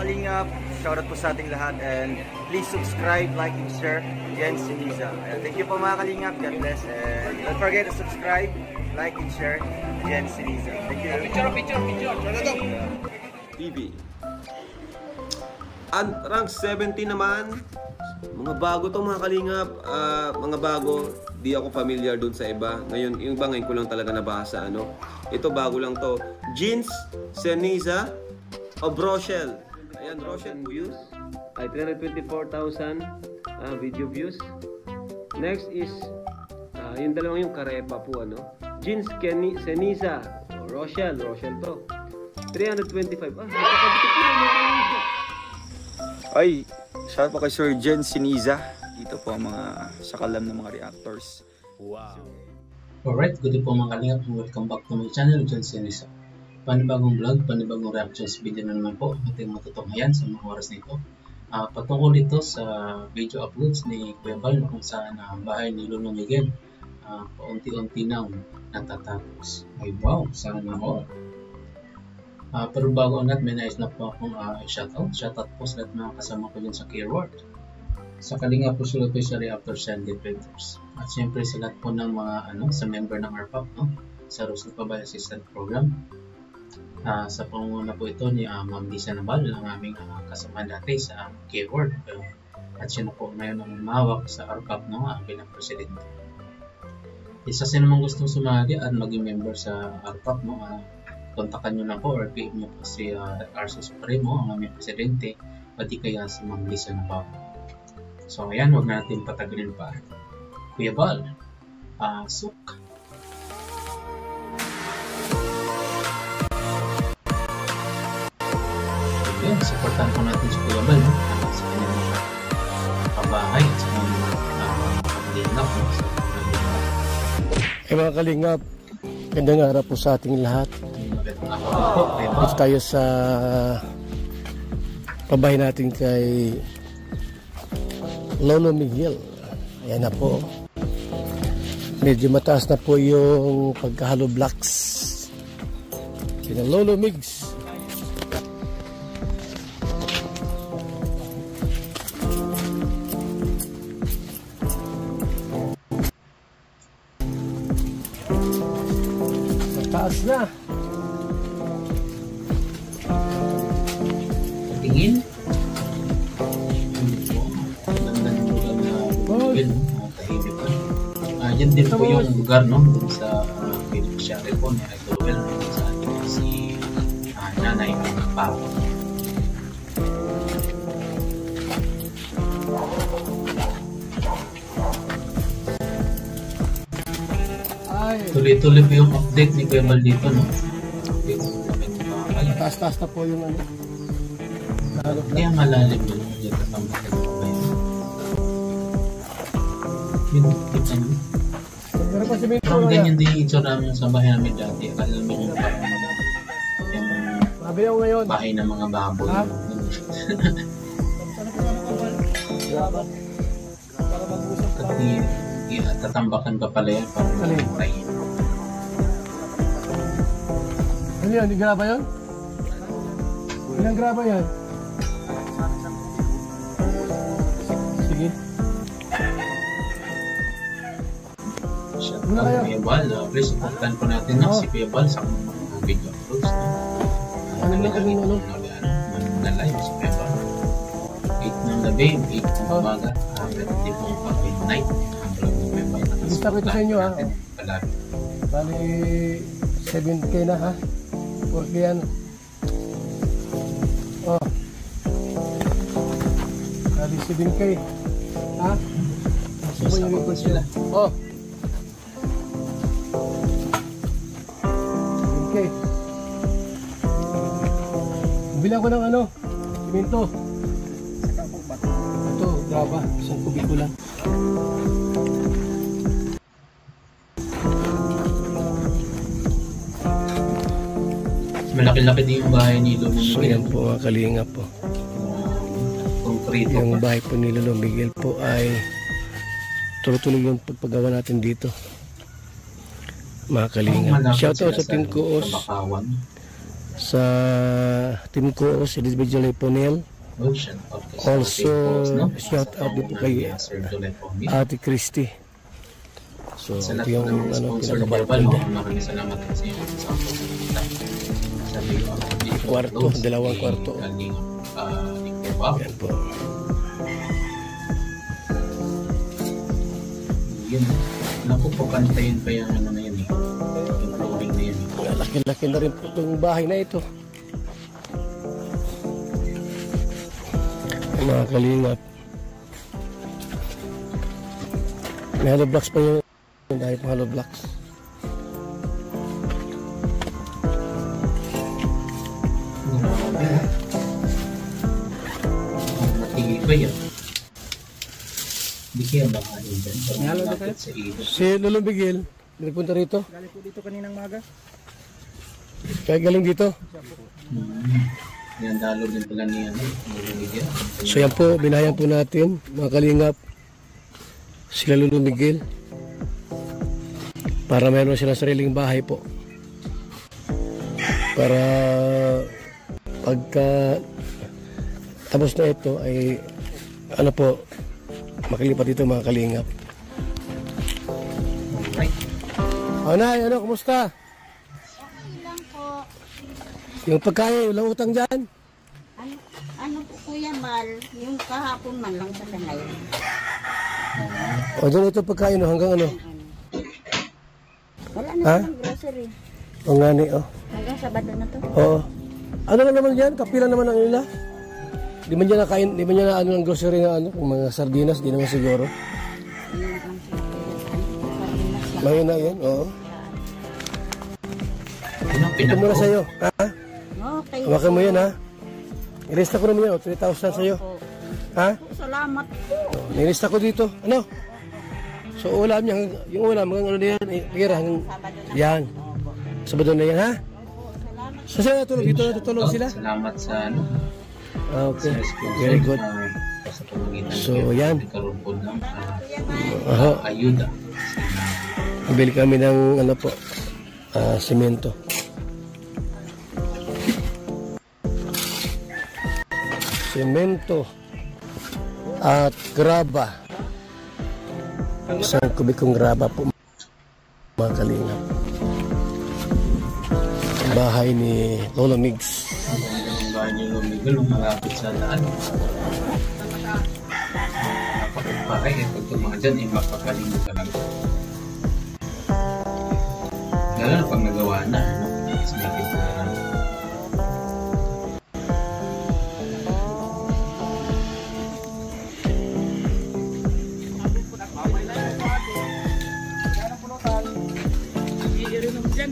kalingap, shoutout po sa ating lahat, and please subscribe, like, and share. Jens Siniza. Thank you po mga kalingap, God bless, and don't forget to subscribe, like, and share. Jens Siniza. Thank you. Picture. TV. And rank 70 naman. Mga bago to mga kalingap. Mga bago. Di ako familiar dun sa iba. Ngayon, yung iba ngayon ko lang talaga nabasa. Ito bago lang to. Jens Siniza of Rochelle. Ayan, Rochelle views. Ay, 324,000 video views. Next is yung dalawang yung Karepa po. Jens Siniza. Rochelle to. 325. Ay, shout po kay Sir Jens Siniza. Dito po ang mga sakalam ng mga reactors. Wow. Alright, good day po mga kalingap. Welcome back to my channel, Jens Siniza. Panibagong vlog, panibagong reactions video na naman po ating matutunghayan sa mga oras nito. Patungkol dito sa video uploads ni Kuya Bal kung saan ang bahay ni Lolo Miguel paunti-unti nang natatapos. Ay wow, sana all. Pero bago ang lahat, may nais na po akong shoutout po sa lahat mga kasama ko dyan sa Keyword. Sa kalinga po sila po sa Reactor Sandy Printers. At siyempre sa lahat po ng mga sa member ng RPAP, sa Rose Pabay Assistant Program. Sa pangunguna po ito ni Ma'am Lisa Nabal, ang aming kasama dati sa Keyword. At siya na po ngayon ang mahawak sa RPAP bilang presidente. Isa sa namang gustong sumali at maging member sa RPAP, kontakan nyo na po or PM nyo po si RC Supremo, ang aming presidente, pati kaya si Ma'am Lisa Nabal. So ayan, huwag natin patagalin pa. Kuya Bal, pasok! Ayan, supportan po natin si Kuya Bal sa kanyang mga kabahay at sa kanyang mga pagdilap. Mga kalingap, gandang araw po sa ating lahat. Dito tayo sa pabahay natin kay Lolo Miguel. Ayan na po. Medyo mataas na po yung pagkahalo blocks. Kina Lolo Migs. Mataas na. Tingin. Yan din po yung lugar dun sa beneficiary po ni Idol Well sa ating si Nanay Pao. Tuloy-tuloy po yung update ni Kuya Mal dito, Taas-taas na po yung Kaya malalim yun. Dito sa mga yun, kita nyo. Parang ganyan din yung itsura namin sa bahay namin dati. Akala namin yung parang yung bahay ng mga baboy. At tatambakan pa pala yan. Parang kain. Ano yan? Di graba yun? Ilang graba yan? Sige. Kuya Bal, please supportan po natin si Kuya Bal sa mga video uploads. Manong live si Kuya Bal. 8 ng gabi, 8 ng umaga, hindi po pag midnight. Gusto ko ito sa inyo Bali 7K na ha. 4K yan. Bali 7K. Ha? Gusto mo yung record sila. Okay. Bilang ko ng simento. Ito, graba. Isang kubiko lang. Malaki-laki din yung bahay ni Lolo Miguel. So yan po, kalingap po. Konkreto. Yung bahay po ni Lolo Miguel po ay tuloy-tuloy yung pagpagawa natin dito. Mga kalingap. Shoutout sa Team Kuos. sa team ko, si Elizabeth Ponel. Also, shout out din po kay Ate Christy. So, Sa ito lahat yung ng sponsor ng pinakabarkada. Verbal, maraming salamat sa inyo sa pagpunta. Sabi ko, Kwarto, dalawang kwarto. Laging Yan po. yun. Naku po, kantayin pa yung ano na yun eh. Yung flooring na yun eh. Laki-laki na rin po itong bahay na ito. Mga kalingap. May hollow blocks pa yung dahil pang hollow blocks. Matibay yan. Hindi kaya baka rin dyan. Malapit sa ilog. Si Lolo Miguel, nagpunta rito. Galing po dito kaninang maga. Kaya galing dito. Yan dalo din pala ni ano. Miguel. So yan po, binayan po natin, mga kalingap, sila Lolo Miguel. Para meron silang sariling bahay po. Para pagka tapos na ito ay ano po, makilipat dito mga kalingap. Right. Nay, ano, kumusta? Okay lang po. Yung pagkain, walang utang dyan? Ano po Kuya Mal, yung kahapon man lang sa ngayon. O dyan ito pagkain, no, hanggang ano? Wala na Ha? silang grocery. O nga ni, oh. Hanggang Sabado na to. Oo. Ano lang naman yan? Kapila naman ang nila? Di man dyan nakain, di man dyan na ano ng grocery na ano, kung mga sardinas, di naman siguro. Ayun lang siya. Sardinas lang. Ngayon na yan, oo. Ito muna sa'yo, ha? Okay. Hawakan mo yan, ha? Nilista ko naman yan, 3,000 sa'yo. Po. Ha? Salamat po. Nilista ko dito, ano? So ulam niya, yung ulam, hanggang ano na yan, kira, hanggang Sabado na. yan. Sabado na yan, ha? Salamat. So sila natulog, dito natutulog sila? Salamat sa ano. Ah, okay, Sa sponsor, very good. sa pamamagitan So, ng yan. nagkaroon po ng Aha. ayuda. Bili kami ng ano po, simento. Simento at graba. Isang kubikong graba po, mga kalingap. Bahay ni Lolo Migs. Ang bahay ni Lolo Miguel, malapit sa daan. Napakapakay eh. Pag mga dyan, eh, mapagaling mo talaga. Lalo na pag nagawa na, ano? Mas may kita na lang.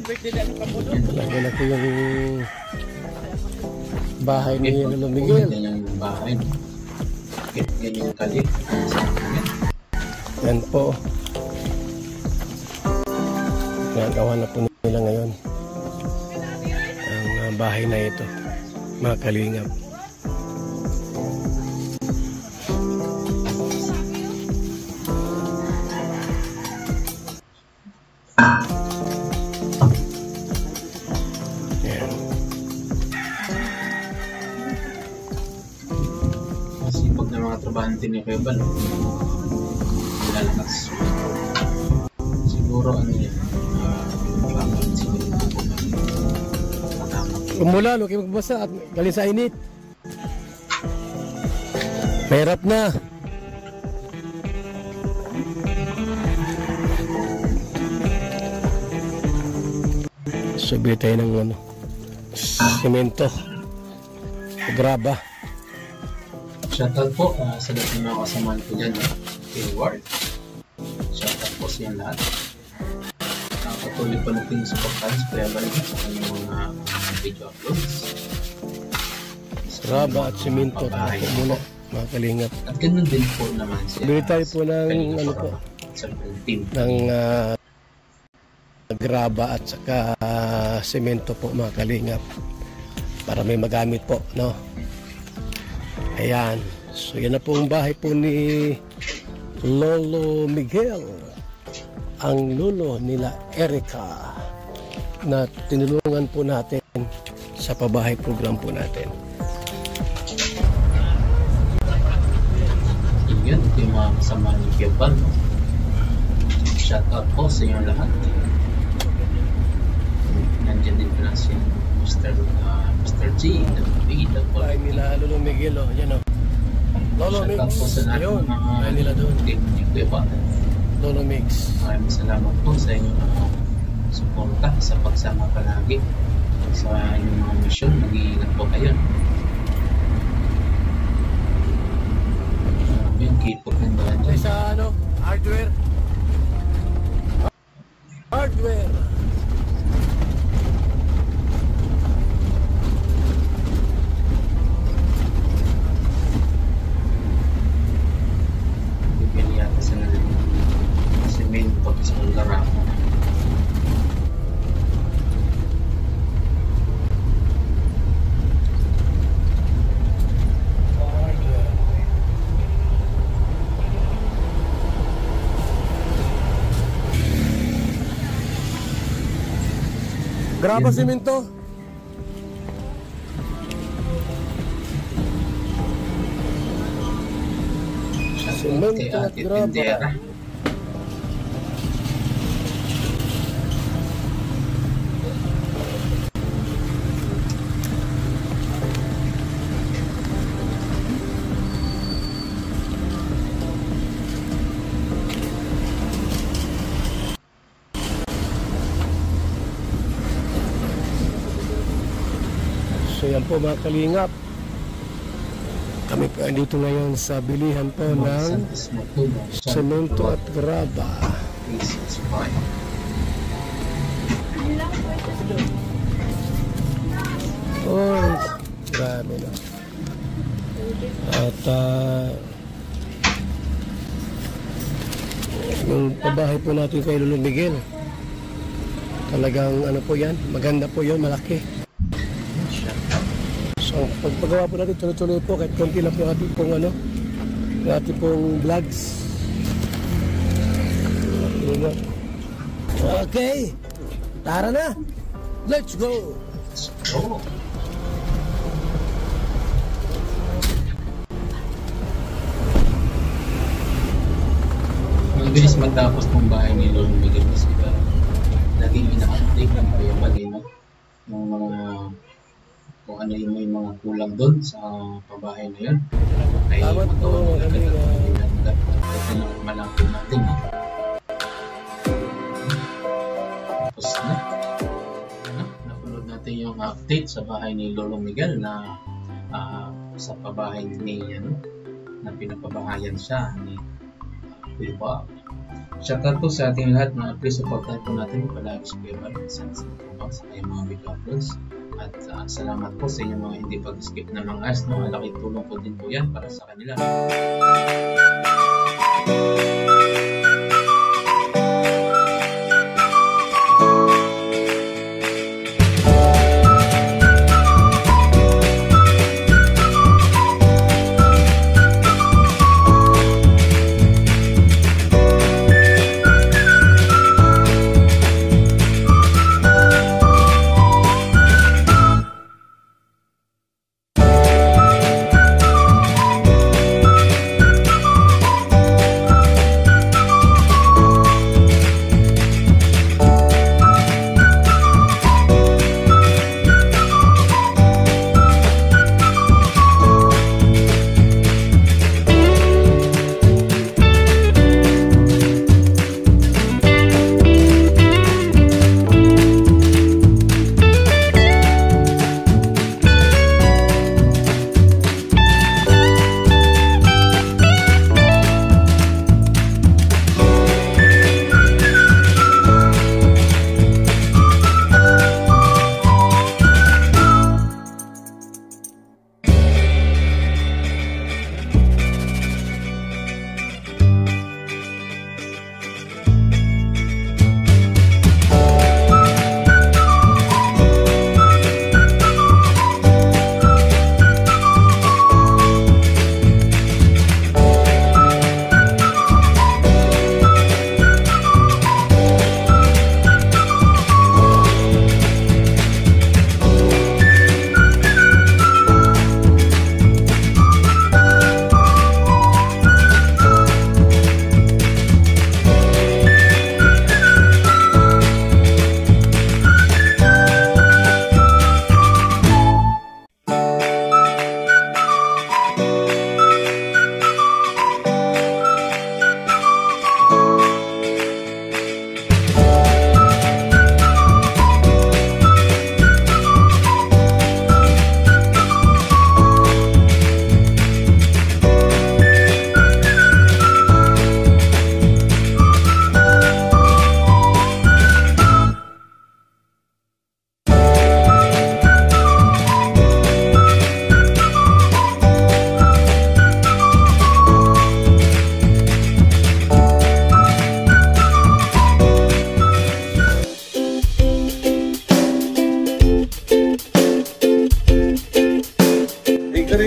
Lagi na po yung bahay ni Lolo Miguel. Ganyan yung bahay. Ganyan yung kalit. Yan po. Nagawa na po nila ngayon ang bahay na ito, mga kalingap. Yan. Masipag na mga trabahante ni Kuya lalakas. Siguro ano yan, bakit siguro po matama. Umulan, huwag kayo magbasa at galing sa init. Mahirap na. Subi tayo ng ano, semento, graba. Shoutout po sa lahat ng mga kasamahan ko dyan, kay Ward. Shoutout po sa yung lahat. Patuloy pa natin sa pagkakas, kaya balik sa kanyang mga video uploads. Graba at semento. Ako muna, mga kalingap. At ganun din po naman siya. Bili tayo po ng ano po, sa team. ng graba at saka semento po, mga kalingap, para may magamit po, no? Ayan, so yan na po ang bahay po ni Lolo Miguel, ang lolo nila Erica, na tinulungan po natin sa pabahay program po natin. Yun, ito yung mga kasama ni Kepal. Shout out po sa inyo lahat. Nandiyan din pala si Mr. G, the Bahay nila Lolo Miguel, oh. Yan, oh. Lolo Shout out Mix. po sa lahat Ayun, ng mga bahay nila doon. team ni Kepal. Lolo Mix. Maraming salamat po sa inyong suporta sa pagsama palagi sa inyong mga mission. Mag-iingat po kayo. Yung kipot ng daan Ay, dyan. sa ano? Hardware. Hardware. Bibili yata sa semento sa Laramo. Graba simento. Shoutout kay Semento at Ate graba. Tindera. So yan po mga kalingap. Kami po andito ngayon sa bilihan po ng Santos Matumo. semento at graba. 365. Oy, grabe na. At yung pabahay po natin kay Lolo Miguel, talagang ano po yan, maganda po yun, malaki. So pagpagawa po natin, tuloy-tuloy po, kahit konti lang po ating pong ano, ating pong vlogs. Okay, tara na, let's go! Oh. Mabilis matapos ng bahay ni Lolo Miguel kasi laging ina-update ng Kuya Palino ng mga kung ano yung may mga kulang doon sa pabahay na yun ay Tama po, magawa nila agad kami, at pinagdat at pinagmalapin natin tapos na napanood natin yung update sa bahay ni Lolo Miguel na sa pabahay ni na pinapabahayan siya ni Kuya Bob. Shoutout po sa ating lahat na please supportan po natin palagi si Kuya Bob sa kanyang mga video uploads at salamat po sa inyong mga hindi pag-skip na mga ads, no? Malaking tulong po din po yan para sa kanila.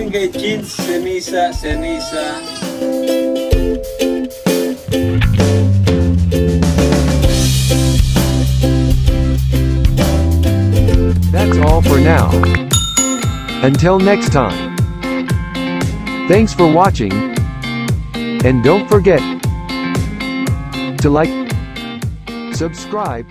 natin kay Jeans Senisa. That's all for now. Until next time. Thanks for watching. And don't forget to like, subscribe,